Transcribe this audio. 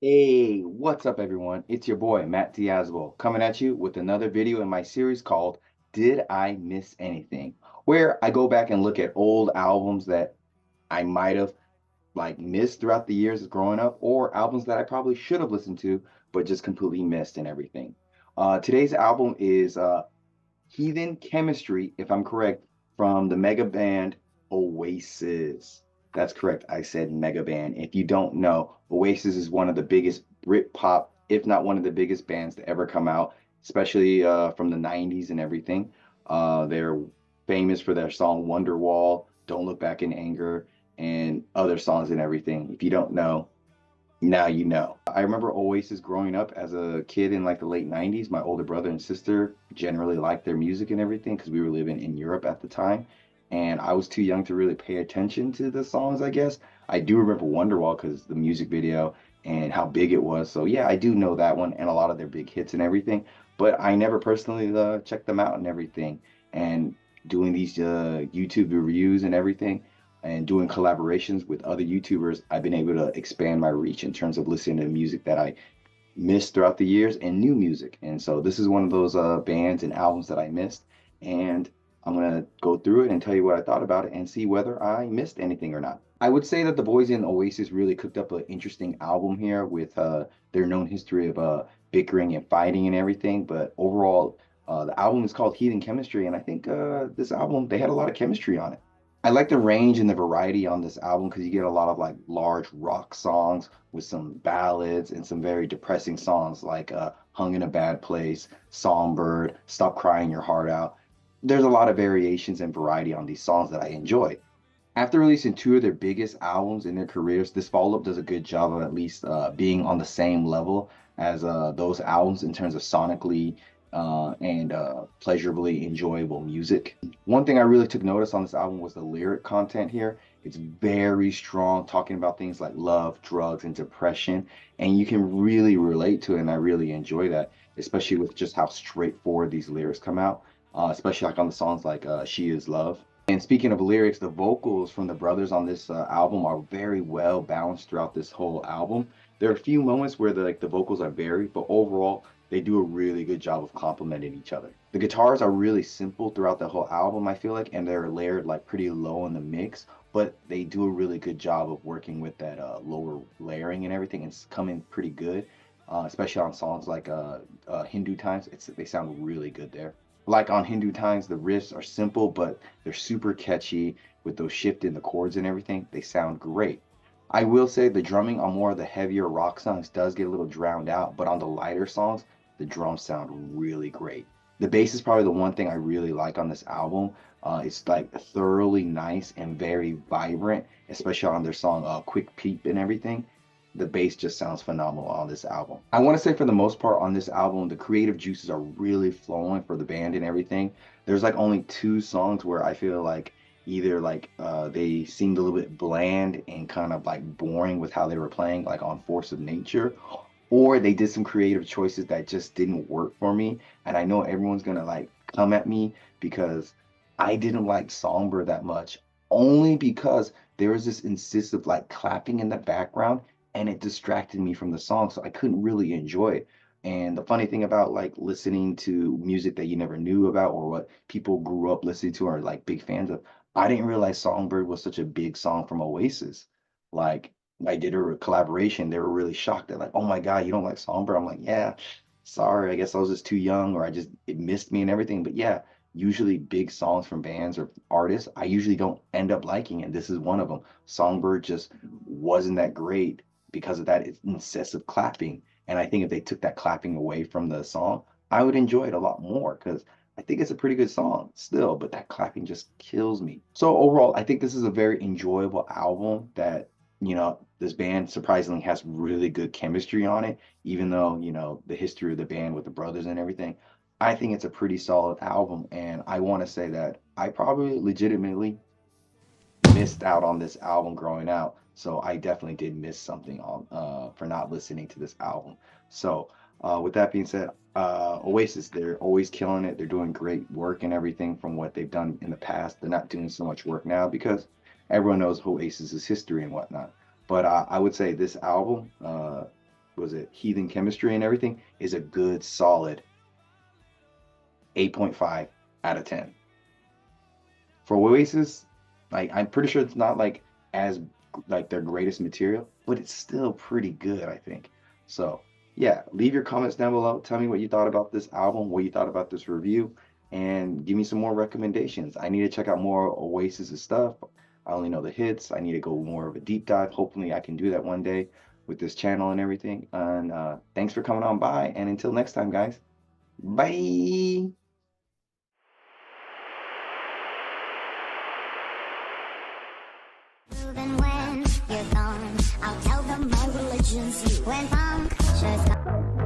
Hey, what's up, everyone? It's your boy, Matt Diazable, coming at you with another video in my series called Did I Miss Anything? Where I go back and look at old albums that I might have missed throughout the years of growing up, or albums that I probably should have listened to, but just completely missed and everything. Today's album is Heathen Chemistry, if I'm correct, from the mega band Oasis. That's correct. I said mega band. If you don't know, Oasis is one of the biggest Britpop, if not one of the biggest bands to ever come out, especially from the 90s and everything. They're famous for their song Wonderwall, Don't Look Back in Anger, and other songs and everything. If you don't know, now you know. I remember Oasis growing up as a kid in like the late 90s. My older brother and sister generally liked their music and everything because we were living in Europe at the time. And I was too young to really pay attention to the songs, I guess. I do remember Wonderwall because the music video and how big it was. So yeah, I do know that one and a lot of their big hits and everything. But I never personally checked them out and everything. And doing these YouTube reviews and everything and doing collaborations with other YouTubers, I've been able to expand my reach in terms of listening to music that I missed throughout the years and new music. And so this is one of those bands and albums that I missed. And I'm going to go through it and tell you what I thought about it and see whether I missed anything or not. I would say that the boys in Oasis really cooked up an interesting album here with their known history of bickering and fighting and everything. But overall, the album is called Heathen Chemistry. And I think this album, they had a lot of chemistry on it. I like the range and the variety on this album because you get a lot of like large rock songs with some ballads and some very depressing songs like Hung in a Bad Place, Songbird, Stop Crying Your Heart Out. There's a lot of variations and variety on these songs that I enjoy. After releasing two of their biggest albums in their careers, this follow-up does a good job of at least being on the same level as those albums in terms of sonically and pleasurably enjoyable music. One thing I really took notice on this album was the lyric content here. It's very strong, talking about things like love, drugs, and depression, and you can really relate to it, and I really enjoy that, especially with just how straightforward these lyrics come out, especially like on the songs like She Is Love. And speaking of lyrics, the vocals from the brothers on this album are very well balanced throughout this whole album. There are a few moments where the vocals are varied, but overall, they do a really good job of complementing each other. The guitars are really simple throughout the whole album, I feel like, and they're layered like pretty low in the mix, but they do a really good job of working with that lower layering and everything. It's coming pretty good, especially on songs like Hindu Times. They sound really good there. Like on Hindu Times, the riffs are simple, but they're super catchy with those shift in the chords and everything. They sound great. I will say the drumming on more of the heavier rock songs does get a little drowned out, but on the lighter songs, the drums sound really great. The bass is probably the one thing I really like on this album. It's like thoroughly nice and very vibrant, especially on their song Quick Peep and everything. The bass just sounds phenomenal on this album. I want to say for the most part on this album, the creative juices are really flowing for the band and everything. There's like only two songs where I feel like either they seemed a little bit bland and kind of like boring with how they were playing, like on Force of Nature, or they did some creative choices that just didn't work for me. And I know everyone's gonna like come at me because I didn't like Songbird that much, only because there was this insistent like clapping in the background and it distracted me from the song, so I couldn't really enjoy it. And the funny thing about like listening to music that you never knew about or what people grew up listening to or like big fans of, I didn't realize Songbird was such a big song from Oasis. Like I did a collaboration, they were really shocked. They're like, "Oh my God, you don't like Songbird?" I'm like, "Yeah, sorry. I guess I was just too young, or I just it missed me and everything." But yeah, usually big songs from bands or artists, I usually don't end up liking, and this is one of them. Songbird just wasn't that great because of that incessive clapping. And I think if they took that clapping away from the song, I would enjoy it a lot more because I think it's a pretty good song still, but that clapping just kills me. So overall, I think this is a very enjoyable album that, this band surprisingly has really good chemistry on it, even though, the history of the band with the brothers and everything. I think it's a pretty solid album, and I want to say that I probably legitimately missed out on this album growing out. So I definitely did miss something on for not listening to this album. So with that being said, Oasis, they're always killing it. They're doing great work and everything from what they've done in the past. They're not doing so much work now because everyone knows Oasis's history and whatnot. But I would say this album was it Heathen Chemistry and everything, is a good solid 8.5 out of 10. For Oasis, like I'm pretty sure it's not like as like their greatest material, but it's still pretty good, I think. So yeah, leave your comments down below. Tell me what you thought about this album, what you thought about this review, and give me some more recommendations. I need to check out more Oasis' stuff. I only know the hits. I need to go more of a deep dive. Hopefully I can do that one day with this channel and everything. And thanks for coming on by. And until next time, guys, bye. Even when you're gone, I'll tell them my religion's you. When punctures come.